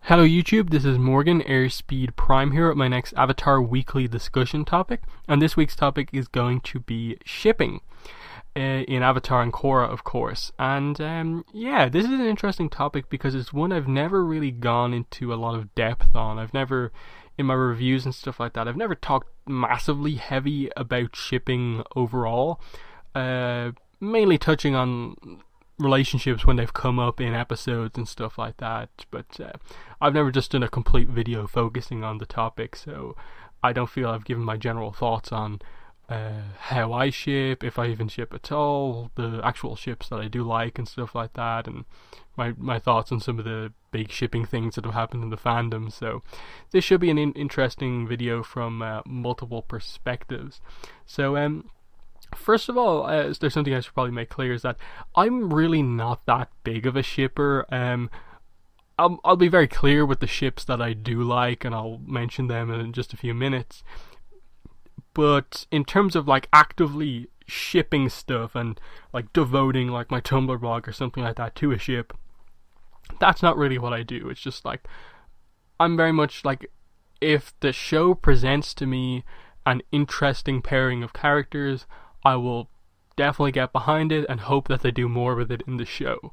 Hello YouTube, this is Morgan, Airspeed Prime here at my next Avatar weekly discussion topic, and this week's topic is going to be shipping in Avatar and Korra, of course. And this is an interesting topic because it's one I've never really gone into a lot of depth on. I've never, in my reviews and stuff like that, I've never talked massively heavy about shipping overall, mainly touching on relationships when they've come up in episodes and stuff like that, but I've never just done a complete video focusing on the topic, so I don't feel I've given my general thoughts on how I ship, if I even ship at all, the actual ships that I do like and stuff like that, and my thoughts on some of the big shipping things that have happened in the fandom. So this should be an interesting video from multiple perspectives. So first of all, there's something I should probably make clear, is that I'm really not that big of a shipper. I'll be very clear with the ships that I do like, and I'll mention them in just a few minutes. But in terms of like actively shipping stuff and like devoting like my Tumblr blog or something like that to a ship, that's not really what I do. It's just like, I'm very much like, if the show presents to me an interesting pairing of characters, I will definitely get behind it and hope that they do more with it in the show.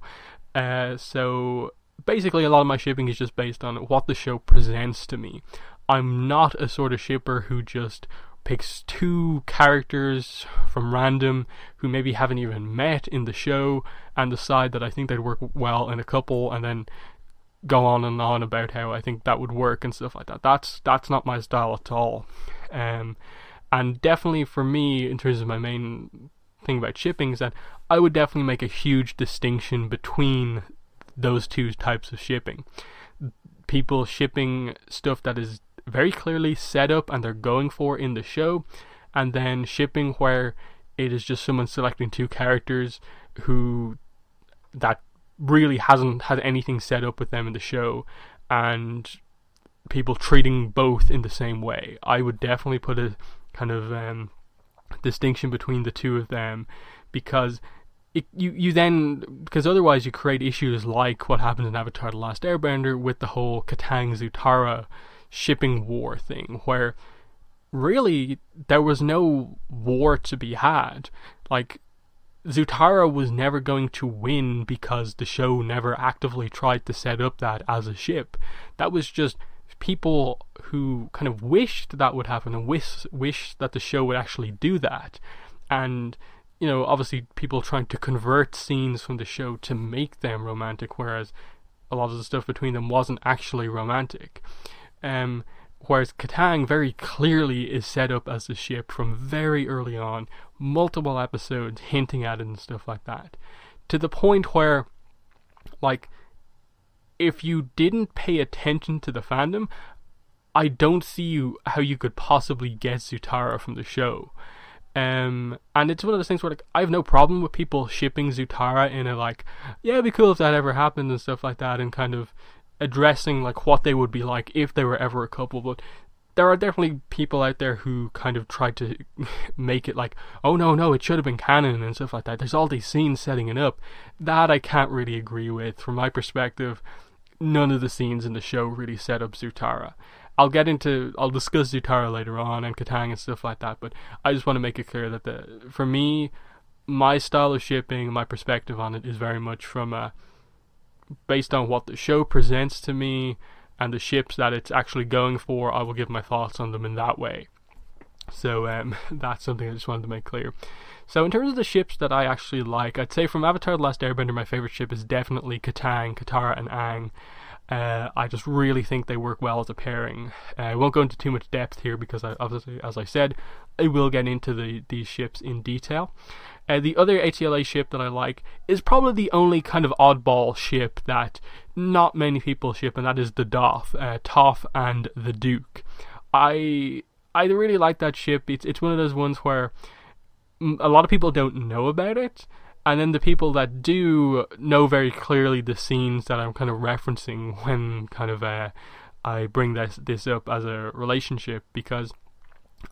So basically a lot of my shipping is just based on what the show presents to me. I'm not a sort of shipper who just picks two characters from random who maybe haven't even met in the show and decide that I think they'd work well in a couple, and then go on and on about how I think that would work and stuff like that. That's not my style at all. And definitely for me, in terms of my main thing about shipping, is that I would definitely make a huge distinction between those two types of shipping. People shipping stuff that is very clearly set up and they're going for in the show, and then shipping where it is just someone selecting two characters who that really hasn't had anything set up with them in the show, and people treating both in the same way. I would definitely put a kind of distinction between the two of them, because because otherwise you create issues like what happened in Avatar: The Last Airbender with the whole Katang Zutara shipping war thing, where really there was no war to be had. Like, Zutara was never going to win because the show never actively tried to set up that as a ship. That was just people who kind of wished that would happen and wish that the show would actually do that. And, you know, obviously people trying to convert scenes from the show to make them romantic, whereas a lot of the stuff between them wasn't actually romantic. Whereas Katang very clearly is set up as a ship from very early on, multiple episodes hinting at it and stuff like that, to the point where, like, if you didn't pay attention to the fandom, I don't see how you could possibly get Zutara from the show. And it's one of those things where, like, I have no problem with people shipping Zutara in a, like, yeah, it'd be cool if that ever happened and stuff like that, and kind of addressing like what they would be like if they were ever a couple. But there are definitely people out there who kind of try to make it like, oh no, it should have been canon and stuff like that. There's all these scenes setting it up. That I can't really agree with. From my perspective, none of the scenes in the show really set up Zutara. I'll discuss Zutara later on and Katang and stuff like that, but I just want to make it clear that for me, my style of shipping, my perspective on it is very much from based on what the show presents to me and the ships that it's actually going for. I will give my thoughts on them in that way. So that's something I just wanted to make clear. So in terms of the ships that I actually like, I'd say from Avatar: The Last Airbender, my favourite ship is definitely Katang, Katara and Aang. I just really think they work well as a pairing. I won't go into too much depth here because obviously, as I said, I will get into these ships in detail. The other ATLA ship that I like is probably the only kind of oddball ship that not many people ship, and that is the Toph and the Duke. I really like that ship. It's one of those ones where a lot of people don't know about it, and then the people that do know very clearly the scenes that I'm kind of referencing when kind of I bring this up as a relationship, because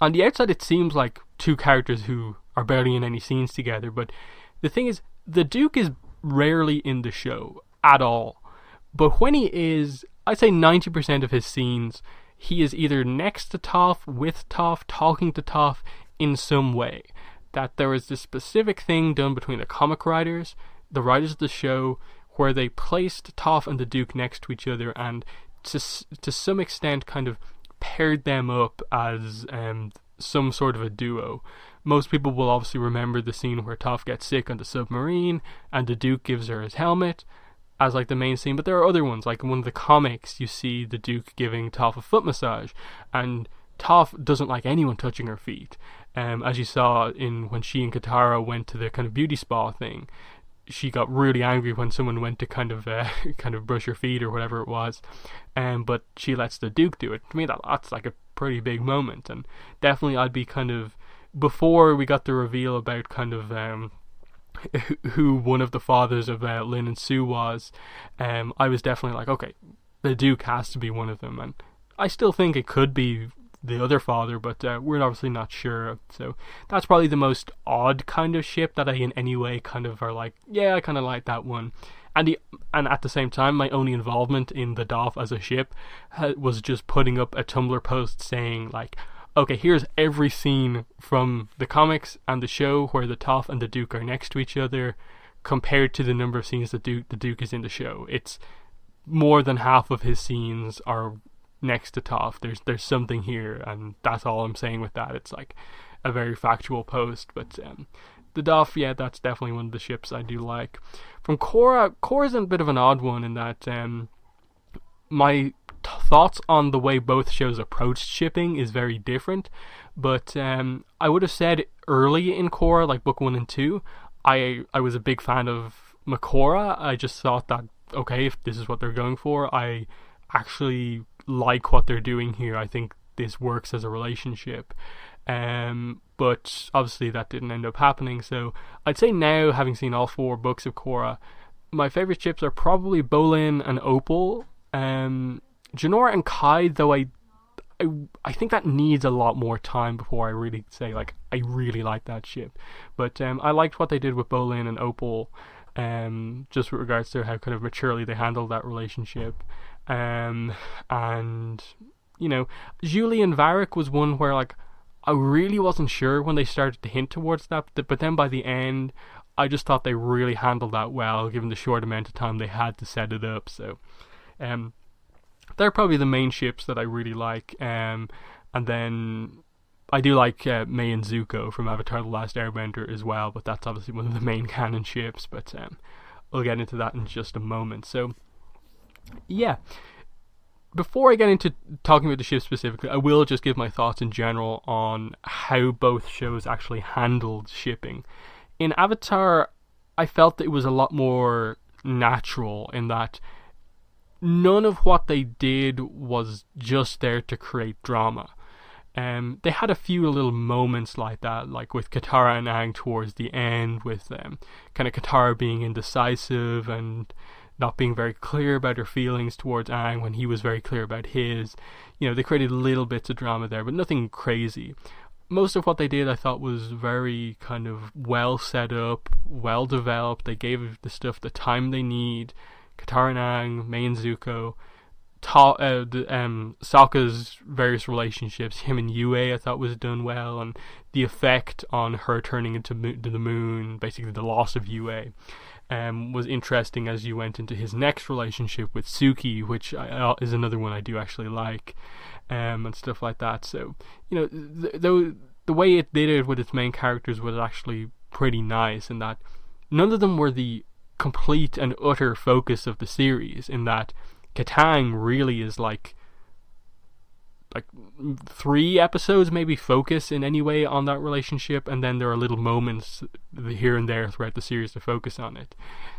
on the outside it seems like two characters who are barely in any scenes together, but the thing is, the Duke is rarely in the show at all, But when he is, I'd say 90% of his scenes, he is either next to Toph, with Toph, talking to Toph in some way. That there is this specific thing done between the comic writers, the writers of the show, where they placed Toph and the Duke next to each other and to some extent kind of paired them up as some sort of a duo. Most people will obviously remember the scene where Toph gets sick on the submarine and the Duke gives her his helmet as like the main scene, but there are other ones. Like in one of the comics, you see the Duke giving Toph a foot massage, and Toph doesn't like anyone touching her feet. As you saw in when she and Katara went to the kind of beauty spa thing, she got really angry when someone went to kind of brush her feet or whatever it was, but she lets the Duke do it. To me, that's like a pretty big moment, and definitely I'd be kind of, before we got the reveal about kind of who one of the fathers of Lin and Su was, I was definitely like, okay, the Duke has to be one of them, and I still think it could be the other father, but we're obviously not sure. So that's probably the most odd kind of ship that I in any way kind of are like, yeah, I kind of like that one. And at the same time, my only involvement in the Doph as a ship was just putting up a Tumblr post saying like, okay, here's every scene from the comics and the show where the Toph and the Duke are next to each other compared to the number of scenes the Duke is in the show. It's more than half of his scenes are next to Toph. There's something here, and that's all I'm saying with that. It's like a very factual post, but the Doph, yeah, that's definitely one of the ships I do like. From Korra's a bit of an odd one in that my thoughts on the way both shows approached shipping is very different, but I would have said early in Korra, like book 1 and 2, I was a big fan of Makora. I just thought that, okay, if this is what they're going for, I actually like what they're doing here. I think this works as a relationship, but obviously that didn't end up happening. So I'd say now, having seen all 4 books of Korra, my favorite ships are probably Bolin and Opal. Jinora and Kai, though I think that needs a lot more time before I really say like I really like that ship. But I liked what they did with Bolin and Opal, just with regards to how kind of maturely they handled that relationship. And you know, Julie and Varric was one where like I really wasn't sure when they started to hint towards that, but then by the end I just thought they really handled that well, given the short amount of time they had to set it up. So they're probably the main ships that I really like, and then I do like Mei and Zuko from Avatar The Last Airbender as well, but that's obviously one of the main canon ships, but we'll get into that in just a moment. So yeah, before I get into talking about the ship specifically, I will just give my thoughts in general on how both shows actually handled shipping. In Avatar, I felt that it was a lot more natural in that none of what they did was just there to create drama. They had a few little moments like that, like with Katara and Aang towards the end, with kind of Katara being indecisive and not being very clear about her feelings towards Aang when he was very clear about his. You know, they created little bits of drama there, but nothing crazy. Most of what they did I thought was very kind of well set up, well developed. They gave the stuff the time they need. Katara and Aang, Mei and Zuko, Sokka's various relationships, him and Yue I thought was done well, and the effect on her turning into the moon, basically the loss of Yue, was interesting as you went into his next relationship with Suki, which is another one I do actually like, and stuff like that. So, you know, the way it did it with its main characters was actually pretty nice, in that none of them were the complete and utter focus of the series, in that Katang really is like 3 episodes maybe focus in any way on that relationship, and then there are little moments here and there throughout the series to focus on it.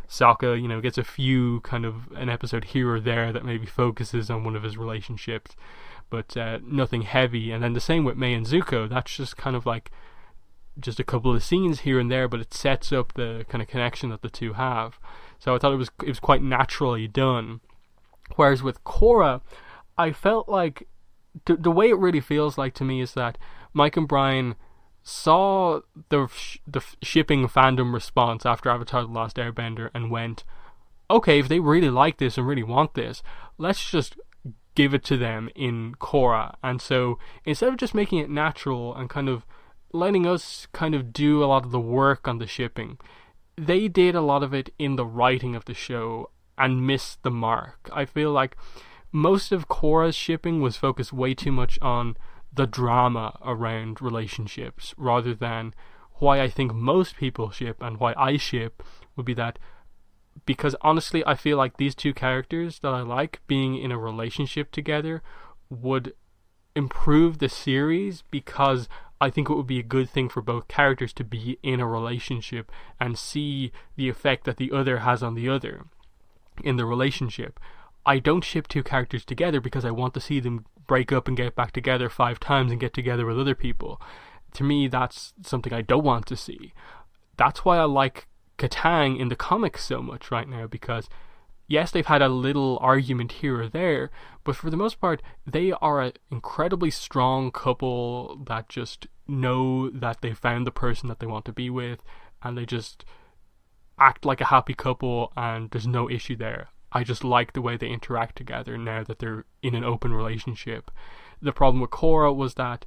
Sokka, you know, gets a few kind of an episode here or there that maybe focuses on one of his relationships, but nothing heavy. And then the same with Mei and Zuko, that's just kind of like just a couple of scenes here and there, but it sets up the kind of connection that the two have. So I thought it was quite naturally done. Whereas with Korra, I felt like the way it really feels like to me is that Mike and Brian saw the shipping fandom response after Avatar The Last Airbender and went, okay, if they really like this and really want this, let's just give it to them in Korra. And so instead of just making it natural and kind of letting us kind of do a lot of the work on the shipping, they did a lot of it in the writing of the show and missed the mark. I feel like most of Korra's shipping was focused way too much on the drama around relationships rather than why I think most people ship and why I ship would be that, because honestly I feel like these two characters that I like being in a relationship together would improve the series, because I think it would be a good thing for both characters to be in a relationship and see the effect that the other has on the other in the relationship. I don't ship two characters together because I want to see them break up and get back together 5 times and get together with other people. To me, that's something I don't want to see. That's why I like Katang in the comics so much right now, because yes, they've had a little argument here or there, but for the most part, they are an incredibly strong couple that just know that they found the person that they want to be with, and they just act like a happy couple, and there's no issue there. I just like the way they interact together now that they're in an open relationship. The problem with Korra was that,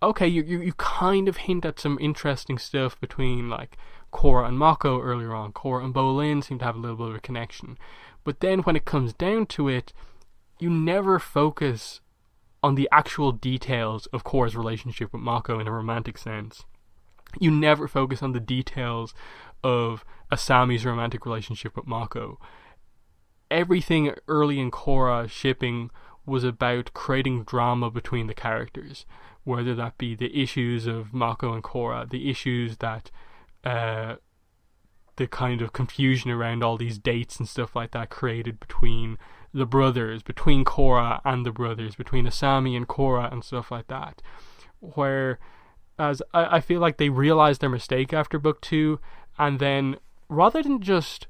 okay, you kind of hint at some interesting stuff between like Korra and Mako earlier on. Korra and Bolin seem to have a little bit of a connection. But then when it comes down to it, you never focus on the actual details of Korra's relationship with Mako in a romantic sense. You never focus on the details of Asami's romantic relationship with Mako. Everything early in Korra shipping was about creating drama between the characters, whether that be the issues of Mako and Korra, the issues that the kind of confusion around all these dates and stuff like that created between the brothers, between Korra and the brothers, between Asami and Korra and stuff like that. Whereas I feel like they realized their mistake after book 2, and then rather than just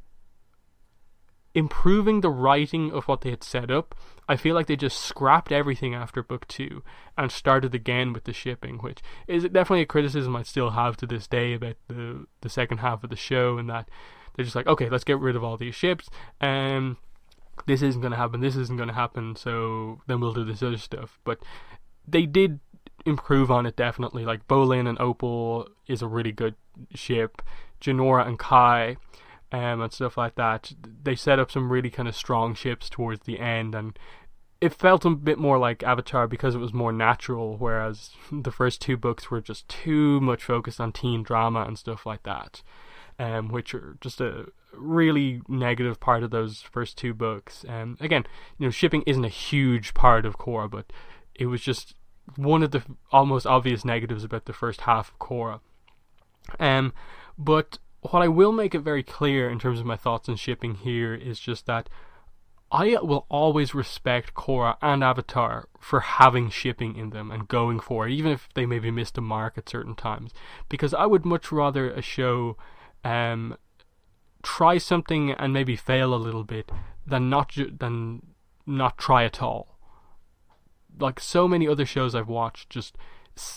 improving the writing of what they had set up, I feel like they just scrapped everything after book 2 and started again with the shipping, which is definitely a criticism I still have to this day about the second half of the show, and that they're just like, okay, let's get rid of all these ships, and this isn't going to happen, so then we'll do this other stuff. But they did improve on it, definitely. Like Bolin and Opal is a really good ship. Jinora and Kai and stuff like that. They set up some really kind of strong ships towards the end, and it felt a bit more like Avatar because it was more natural, whereas the first 2 books were just too much focused on teen drama and stuff like that, which are just a really negative part of those first 2 books. Again, shipping isn't a huge part of Korra, but it was just one of the almost obvious negatives about the first half of Korra. But what I will make it very clear in terms of my thoughts on shipping here is just that I will always respect Korra and Avatar for having shipping in them and going for it, even if they maybe missed the mark at certain times. Because I would much rather a show try something and maybe fail a little bit than not try at all. Like so many other shows I've watched, just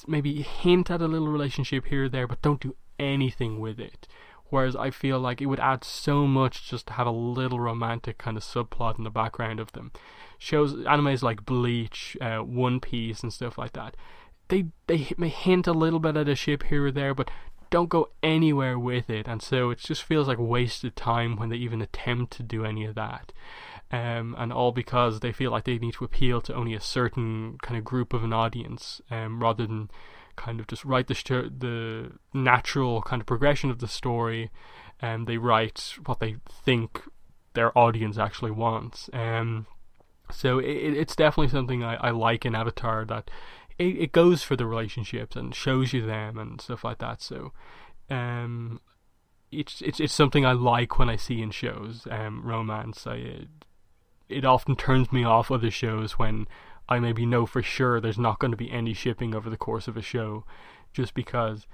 maybe hint at a little relationship here or there, but don't do anything with it. Whereas I feel like it would add so much just to have a little romantic kind of subplot in the background of them. Animes like Bleach, One Piece and stuff like that, they may hint a little bit at a ship here or there, but don't go anywhere with it, and so it just feels like wasted time when they even attempt to do any of that. And all because they feel like they need to appeal to only a certain kind of group of an audience, rather than kind of just write the natural kind of progression of the story, and they write what they think their audience actually wants. So it's definitely something I like in Avatar, that it goes for the relationships and shows you them and stuff like that. So it's something I like when I see in shows, romance. It often turns me off other shows when I maybe know for sure there's not going to be any shipping over the course of a show, just because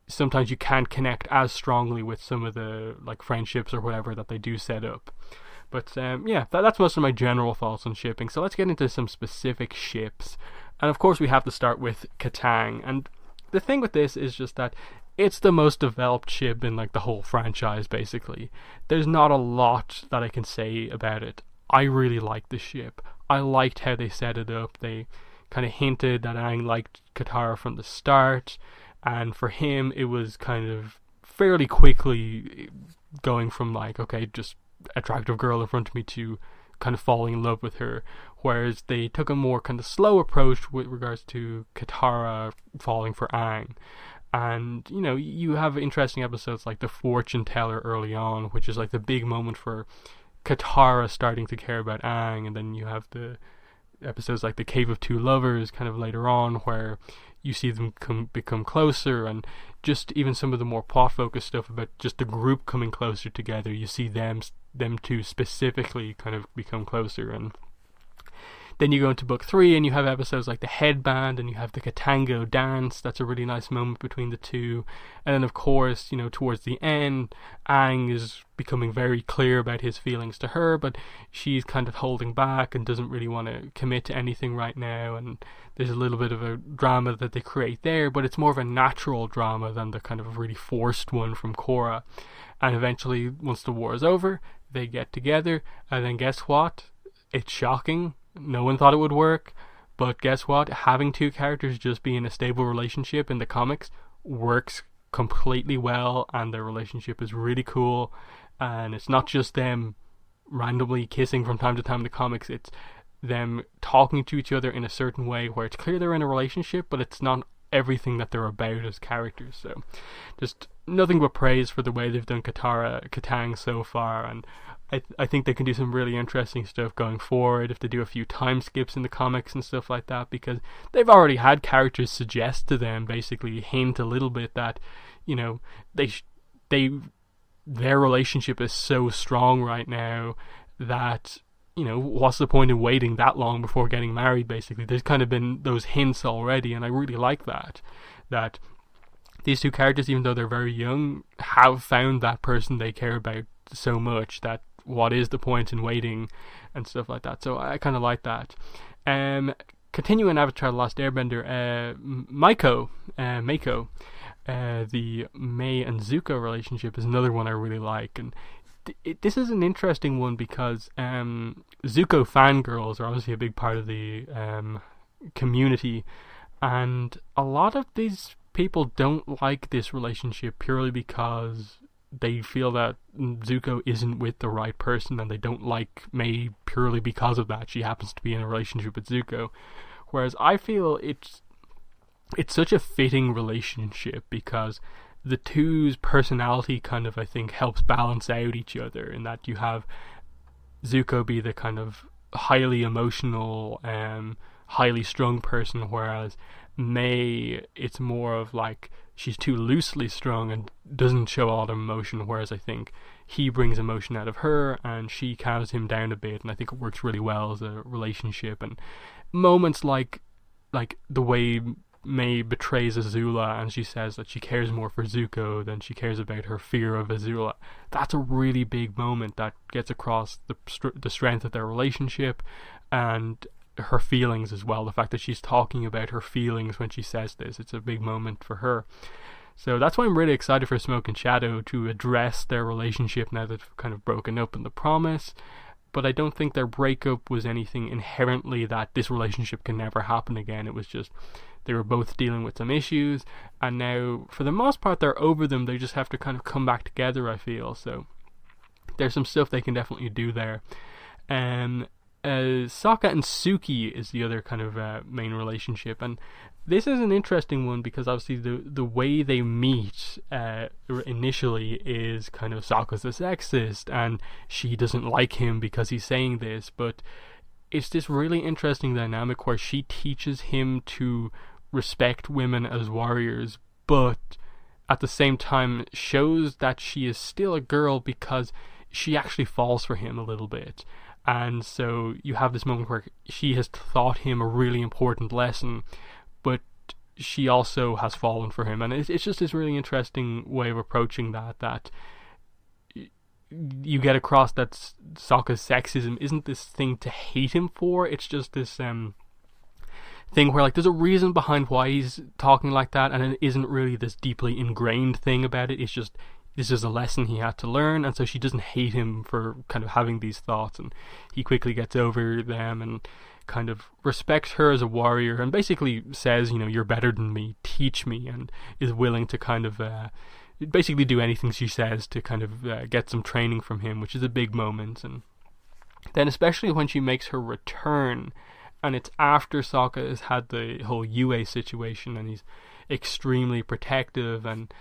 sometimes you can't connect as strongly with some of the like friendships or whatever that they do set up. But that's most of my general thoughts on shipping. So let's get into some specific ships. And of course we have to start with Katang. And the thing with this is just that it's the most developed ship in like the whole franchise. Basically, there's not a lot that I can say about it. I really liked the ship. I liked how they set it up. They kind of hinted that Aang liked Katara from the start, and for him it was kind of fairly quickly going from like, okay, just attractive girl in front of me, to kind of falling in love with her, whereas they took a more kind of slow approach with regards to Katara falling for Aang. And you know, you have interesting episodes like the fortune teller early on, which is like the big moment for Katara starting to care about Aang, and then you have the episodes like the Cave of Two Lovers kind of later on, where you see them become closer, and just even some of the more plot focused stuff about just the group coming closer together. You see them two specifically kind of become closer. And then you go into book 3 and you have episodes like the headband, and you have the Katango dance. That's a really nice moment between the two. And then of course, you know, towards the end, Aang is becoming very clear about his feelings to her, but she's kind of holding back and doesn't really want to commit to anything right now. And there's a little bit of a drama that they create there, but it's more of a natural drama than the kind of really forced one from Korra. And eventually, once the war is over, they get together, and then guess what? It's shocking. No one thought it would work, but guess what? Having two characters just be in a stable relationship in the comics works completely well, and their relationship is really cool. And it's not just them randomly kissing from time to time in the comics, it's them talking to each other in a certain way where it's clear they're in a relationship, but it's not everything that they're about as characters. So just nothing but praise for the way they've done Katang so far, and I think they can do some really interesting stuff going forward if they do a few time skips in the comics and stuff like that, because they've already had characters suggest to them, basically hint a little bit that, you know, their relationship is so strong right now that, you know, what's the point in waiting that long before getting married, basically. There's kind of been those hints already, and I really like that these two characters, even though they're very young, have found that person they care about so much that what is the point in waiting and stuff like that. So I kind of like that. Continuing Avatar: The Last Airbender, Mako, the Mei and Zuko relationship is another one I really like, and this is an interesting one because Zuko fangirls are obviously a big part of the community, and a lot of these people don't like this relationship purely because they feel that Zuko isn't with the right person, and they don't like Mei purely because of that. She happens to be in a relationship with Zuko, whereas I feel it's such a fitting relationship because the two's personality kind of, I think, helps balance out each other, in that you have Zuko be the kind of highly emotional, highly strung person, whereas Mei, it's more of like she's too loosely strung and doesn't show a lot of emotion, whereas I think he brings emotion out of her and she calms him down a bit, and I think it works really well as a relationship. And moments like the way Mei betrays Azula and she says that she cares more for Zuko than she cares about her fear of Azula, that's a really big moment that gets across the strength of their relationship and her feelings as well. The fact that she's talking about her feelings when she says this, it's a big moment for her. So that's why I'm really excited for Smoke and Shadow to address their relationship now that they've kind of broken up in The Promise. But I don't think their breakup was anything inherently that this relationship can never happen again. It was just they were both dealing with some issues, and now for the most part they're over them. They just have to kind of come back together, I feel. So there's some stuff they can definitely do there. Sokka and Suki is the other kind of main relationship, and this is an interesting one because obviously the way they meet initially is kind of Sokka's a sexist and she doesn't like him because he's saying this, but it's this really interesting dynamic where she teaches him to respect women as warriors, but at the same time shows that she is still a girl because she actually falls for him a little bit. And so you have this moment where she has taught him a really important lesson, but she also has fallen for him. And it's just this really interesting way of approaching that you get across that Sokka's sexism isn't this thing to hate him for. It's just this thing where like there's a reason behind why he's talking like that, and it isn't really this deeply ingrained thing about it. It's just this is a lesson he had to learn, and so she doesn't hate him for kind of having these thoughts, and he quickly gets over them and kind of respects her as a warrior, and basically says, you know, you're better than me, teach me, and is willing to kind of basically do anything she says to kind of get some training from him, which is a big moment. And then especially when she makes her return, and it's after Sokka has had the whole Yue situation, and he's extremely protective, and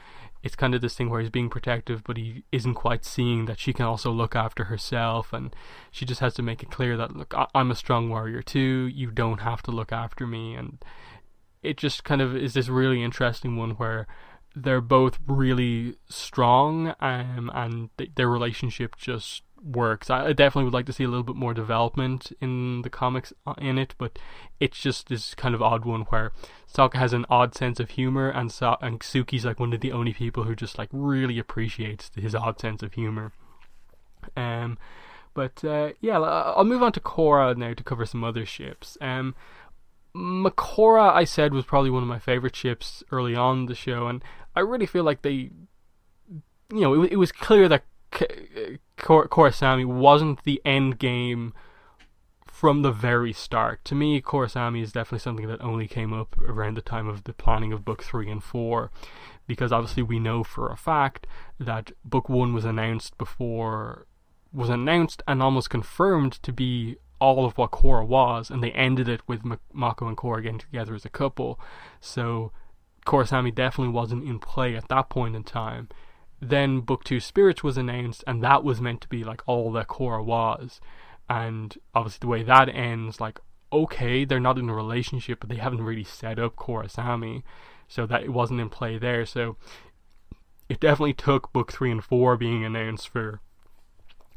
it's kind of this thing where he's being protective, but he isn't quite seeing that she can also look after herself, and she just has to make it clear that, look, I'm a strong warrior too, you don't have to look after me. And it just kind of is this really interesting one where they're both really strong, and their relationship just works. I definitely would like to see a little bit more development in the comics in it, but it's just this kind of odd one where Sokka has an odd sense of humor, and Suki's like one of the only people who just like really appreciates his odd sense of humor. But I'll move on to Korra now to cover some other ships. Makora, I said, was probably one of my favorite ships early on in the show, and I really feel like they, you know, it was clear that Korrasami wasn't the end game from the very start. To me, Korrasami is definitely something that only came up around the time of the planning of Book 3 and 4, because obviously we know for a fact that Book 1 was announced and almost confirmed to be all of what Korra was, and they ended it with Mako and Korra getting together as a couple. So Korrasami definitely wasn't in play at that point in time. Then Book 2 Spirits was announced, and that was meant to be like all that Korra was. And obviously the way that ends, like, okay, they're not in a relationship, but they haven't really set up Korrasami, so that it wasn't in play there. So it definitely took Book 3 and 4 being announced for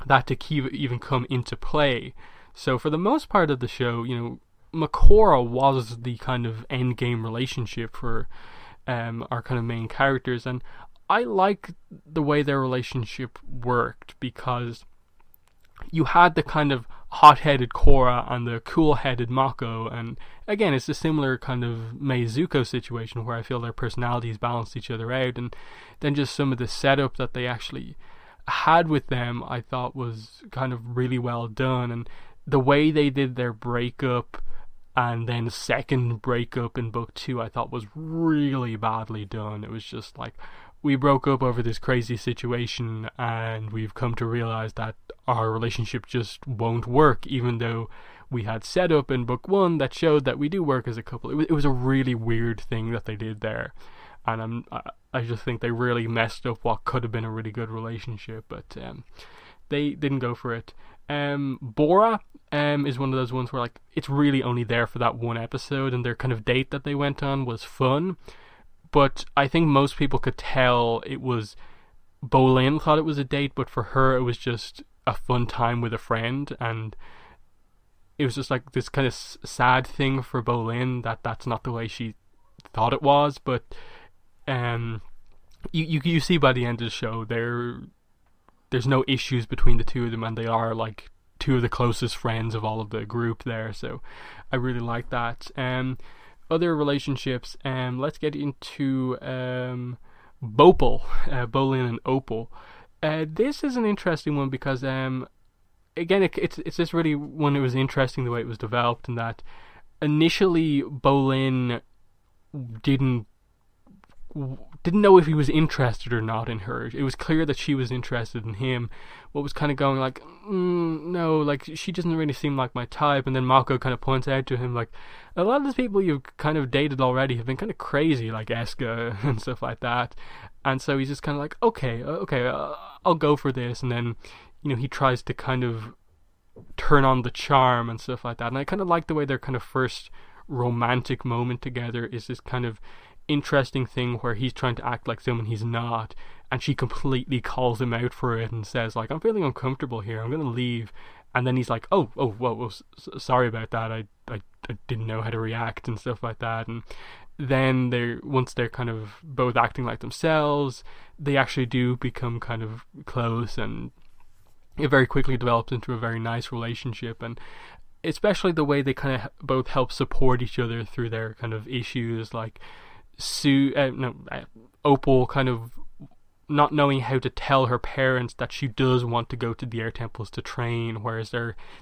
that to even come into play. So for the most part of the show, you know, Makora was the kind of end game relationship for our kind of main characters, and I like the way their relationship worked, because you had the kind of hot-headed Korra and the cool-headed Mako, and again, it's a similar kind of Mei Zuko situation where I feel their personalities balanced each other out, and then just some of the setup that they actually had with them I thought was kind of really well done, and the way they did their breakup and then second breakup in Book 2 I thought was really badly done. It was just like, we broke up over this crazy situation and we've come to realize that our relationship just won't work, even though we had set up in Book 1 that showed that we do work as a couple. It was a really weird thing that they did there, and I just think they really messed up what could have been a really good relationship, but they didn't go for it. Bora is one of those ones where like it's really only there for that one episode, and their kind of date that they went on was fun, but I think most people could tell it was, Bolin thought it was a date, but for her it was just a fun time with a friend, and it was just like this kind of sad thing for Bolin that that's not the way she thought it was. But you see by the end of the show there's no issues between the two of them, and they are like two of the closest friends of all of the group there, so I really like that. Other relationships, let's get into Bopal, Bolin and Opal. This is an interesting one because again, it's just really one. It was interesting the way it was developed, and that initially Bolin didn't know if he was interested or not in her. It was clear that she was interested in him. What was kind of going like, no, like she doesn't really seem like my type. And then Mako kind of points out to him like, a lot of the people you've kind of dated already have been kind of crazy, like Eska and stuff like that. And so he's just kind of like, okay, I'll go for this. And then, you know, he tries to kind of turn on the charm and stuff like that. And I kind of like the way their kind of first romantic moment together is this kind of interesting thing where he's trying to act like someone he's not, and she completely calls him out for it and says like, I'm feeling uncomfortable here, I'm gonna leave. And then he's like, whoa, sorry about that, I didn't know how to react and stuff like that. And then once they're kind of both acting like themselves, they actually do become kind of close, and it very quickly develops into a very nice relationship. And especially the way they kind of both help support each other through their kind of issues, like Opal kind of not knowing how to tell her parents that she does want to go to the air temples to train, whereas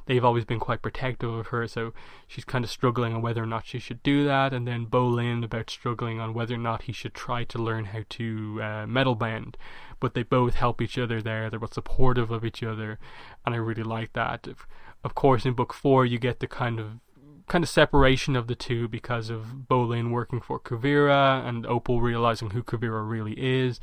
they've always been quite protective of her, so she's kind of struggling on whether or not she should do that. And then Bolin about struggling on whether or not he should try to learn how to metal bend. But they both help each other there. They're both supportive of each other, and I really like that. Of course, in book 4 you get the kind of separation of the two because of Bolin working for Kuvira and Opal realizing who Kuvira really is,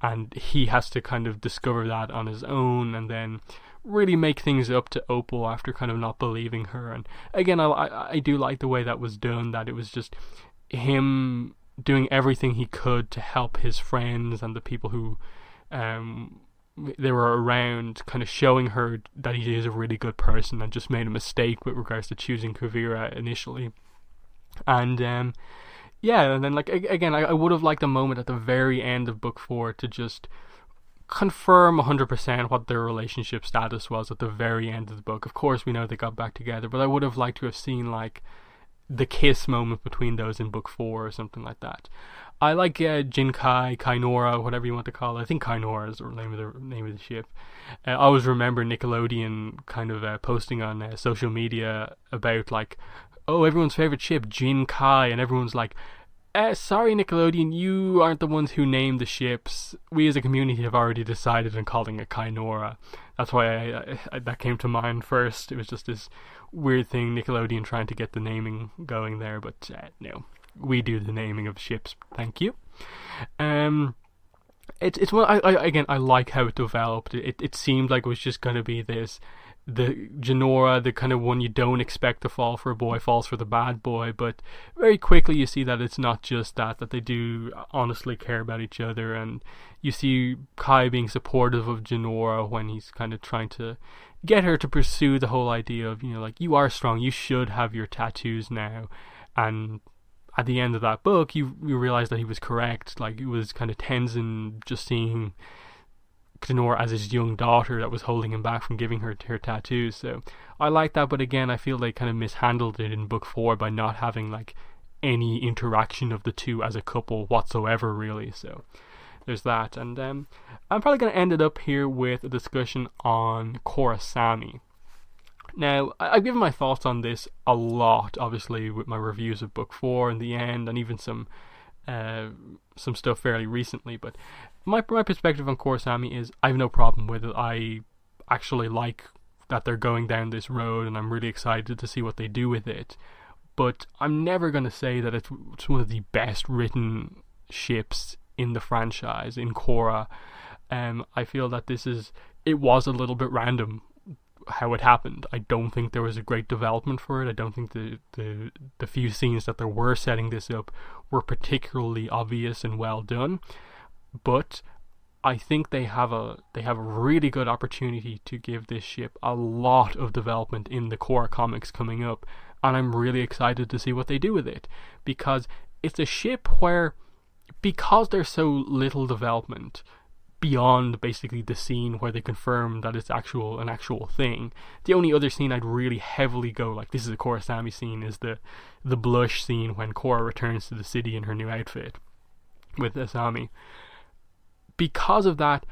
and he has to kind of discover that on his own and then really make things up to Opal after kind of not believing her. And again, I do like the way that was done, that it was just him doing everything he could to help his friends and the people who they were around, kind of showing her that he is a really good person and just made a mistake with regards to choosing Kuvira initially. And yeah, and then like again, I would have liked a moment at the very end of book 4 to just confirm 100% what their relationship status was at the very end of the book. Of course, we know they got back together, but I would have liked to have seen like the kiss moment between those in book 4 or something like that. I like Jinkai, Kainora, whatever you want to call it. I think Kainora is the name of the ship. I always remember Nickelodeon kind of posting on social media about like, oh, everyone's favorite ship, Jinkai, and everyone's like, sorry Nickelodeon, you aren't the ones who named the ships. We as a community have already decided on calling it Kainora. That's why I that came to mind first. It was just this weird thing, Nickelodeon trying to get the naming going there, but no. We do the naming of ships, thank you. It's one I like how it developed. It seemed like it was just going to be the Jinora, the kind of one you don't expect to fall for a boy, falls for the bad boy, but very quickly you see that it's not just that they do honestly care about each other, and you see Kai being supportive of Jinora when he's kind of trying to get her to pursue the whole idea of, you know, like, you are strong, you should have your tattoos now. And at the end of that book, you realize that he was correct. Like, it was kind of Tenzin just seeing Jinora as his young daughter that was holding him back from giving her her tattoos. So I like that, but again, I feel they kind of mishandled it in book 4 by not having like any interaction of the two as a couple whatsoever, really. So there's that. And I'm probably going to end it up here with a discussion on Korrasami. Now, I've given my thoughts on this a lot, obviously, with my reviews of book 4 in the end, and even some stuff fairly recently, but my perspective on Korrasami is I have no problem with it. I actually like that they're going down this road, and I'm really excited to see what they do with it. But I'm never going to say that it's one of the best written ships in the franchise, in Korra. I feel that it was a little bit random how it happened. I don't think there was a great development for it. I don't think the few scenes that there were setting this up were particularly obvious and well done. But I think they have a really good opportunity to give this ship a lot of development in the Korra comics coming up, and I'm really excited to see what they do with it, because it's a ship where, because there's so little development beyond basically the scene where they confirm that it's an actual thing. The only other scene I'd really heavily go like, this is a Korrasami scene, is the blush scene when Korra returns to the city in her new outfit with Asami. Because of that,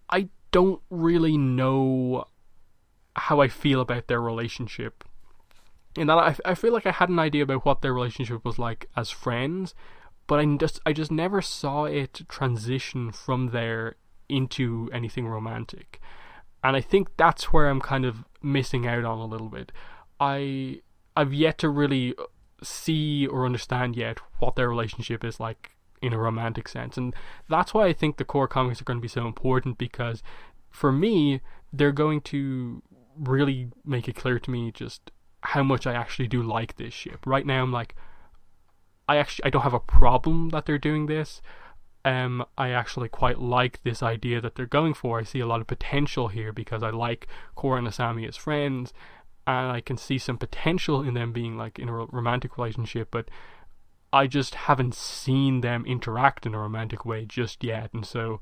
I don't really know how I feel about their relationship. In that I feel like I had an idea about what their relationship was like as friends, but I just never saw it transition from there into anything romantic. And I think that's where I'm kind of missing out on a little bit. I've yet to really see or understand yet what their relationship is like in a romantic sense, and that's why I think the Korra comics are going to be so important, because for me they're going to really make it clear to me just how much I actually do like this ship. Right now I'm like, I don't have a problem that they're doing this. I actually quite like this idea that they're going for. I see a lot of potential here because I like Korra and Asami as friends, and I can see some potential in them being like in a romantic relationship, but I just haven't seen them interact in a romantic way just yet, and so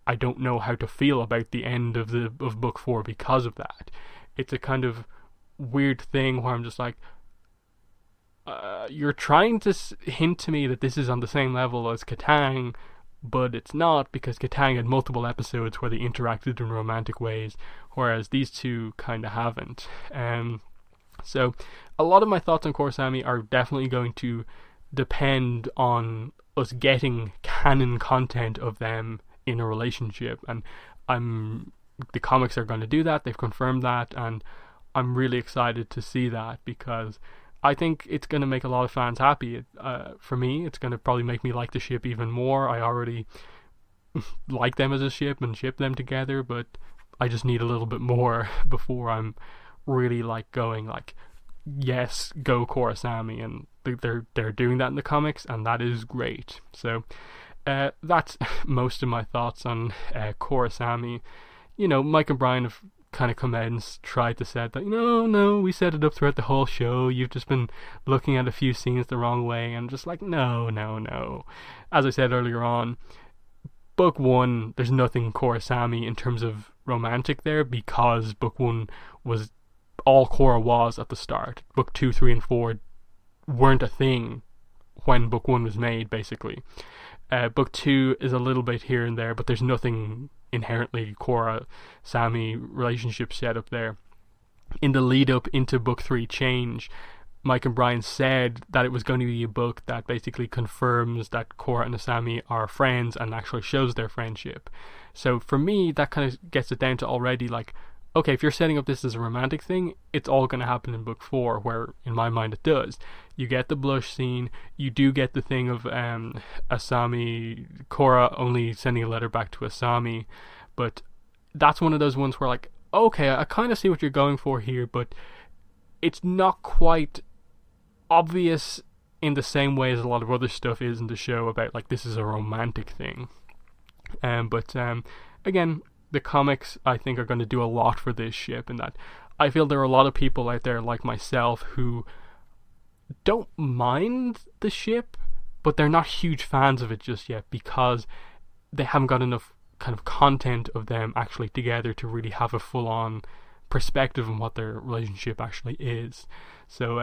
I don't know how to feel about the end of book 4 because of that. It's a kind of weird thing where I'm just like, you're trying to hint to me that this is on the same level as Katang, but it's not, because Katang had multiple episodes where they interacted in romantic ways, whereas these two kind of haven't. So a lot of my thoughts on Korosami are definitely going to depend on us getting canon content of them in a relationship, and the comics are going to do that. They've confirmed that, and I'm really excited to see that, because I think it's going to make a lot of fans happy. For me, it's going to probably make me like the ship even more. I already like them as a ship and ship them together, but I just need a little bit more before I'm really like going like, yes, go Korosami, and they're doing that in the comics, and that is great. So that's most of my thoughts on Korosami. Mike and Brian have kind of come out and tried to say that, no, we set it up throughout the whole show, you've just been looking at a few scenes the wrong way, and just like, no. As I said earlier on, book 1, there's nothing Korosami in terms of romantic there, because book 1 was all Korra was at the start. Book 2, 3, and 4 weren't a thing when book 1 was made, basically. Book 2 is a little bit here and there, but there's nothing inherently Korra-Sami relationship set up there. In the lead up into book 3 Change, Mike and Brian said that it was going to be a book that basically confirms that Korra and Asami are friends and actually shows their friendship. So for me, that kind of gets it down to already like, okay, if you're setting up this as a romantic thing, it's all going to happen in book 4, where in my mind it does. You get the blush scene, you do get the thing of Asami, Korra only sending a letter back to Asami, but that's one of those ones where like, okay, I kind of see what you're going for here, but it's not quite obvious in the same way as a lot of other stuff is in the show about like, this is a romantic thing. But again, the comics, I think, are going to do a lot for this ship, in that I feel there are a lot of people out there like myself who don't mind the ship, but they're not huge fans of it just yet, because they haven't got enough kind of content of them actually together to really have a full-on perspective on what their relationship actually is. So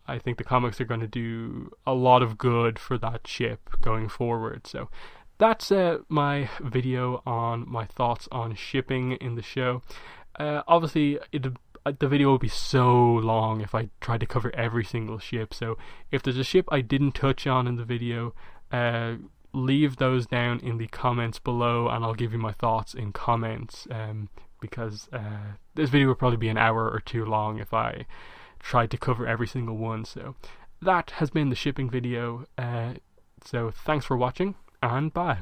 I think the comics are going to do a lot of good for that ship going forward. So that's my video on my thoughts on shipping in the show. Obviously, the video would be so long if I tried to cover every single ship. So if there's a ship I didn't touch on in the video, leave those down in the comments below, and I'll give you my thoughts in comments. Because this video would probably be an hour or two long if I tried to cover every single one. So that has been the shipping video. So thanks for watching, and bye.